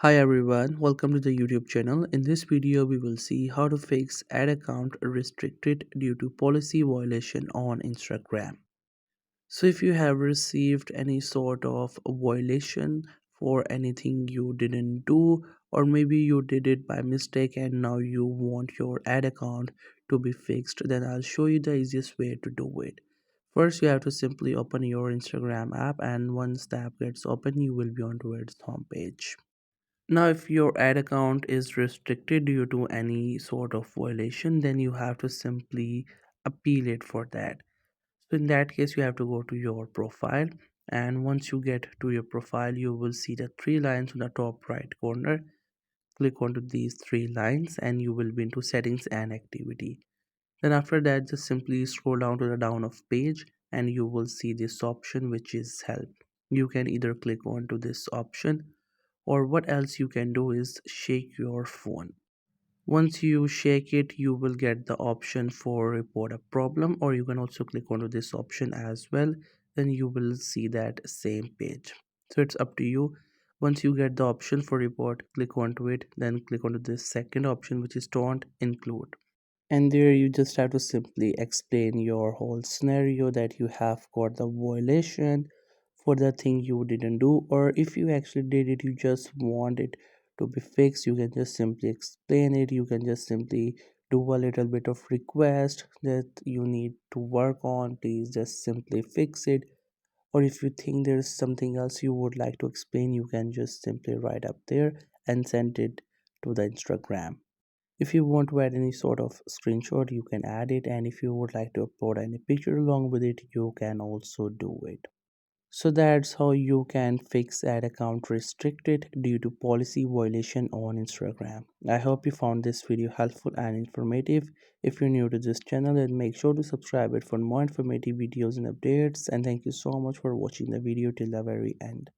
Hi everyone, welcome to the YouTube channel. In this video, we will see how to fix ad account restricted due to policy violation on Instagram. So if you have received any sort of violation for anything you didn't do, or maybe you did it by mistake and now you want your ad account to be fixed, then I'll show you the easiest way to do it. First, you have to simply open your Instagram app, and once the app gets open, you will be onto its homepage. Now, if your ad account is restricted due to any sort of violation, then you have to simply appeal it for that. So, in that case, you have to go to your profile, and once you get to your profile, you will see the three lines on the top right corner. Click onto these three lines, and you will be into settings and activity. Then, after that, just simply scroll down to the down of page, and you will see this option which is help. You can either click onto this option, or what else you can do is shake your phone. Once you shake it, you will get the option for report a problem, or you can also click onto this option as well. Then you will see that same page. So it's up to you. Once you get the option for report, click onto it, then click onto this second option which is don't include, and there you just have to simply explain your whole scenario that you have got the violation for the thing you didn't do, or if you actually did it, you just want it to be fixed. You can just simply explain it. You can just simply do a little bit of request that you need to work on, please just simply fix it. Or if you think there's something else you would like to explain, you can just simply write up there and send it to the Instagram. If you want to add any sort of screenshot, you can add it, and if you would like to upload any picture along with it, you can also do it. So that's how you can fix ad account restricted due to policy violation on Instagram. I hope you found this video helpful and informative. If you're new to this channel, then make sure to subscribe it for more informative videos and updates, and thank you so much for watching the video till the very end.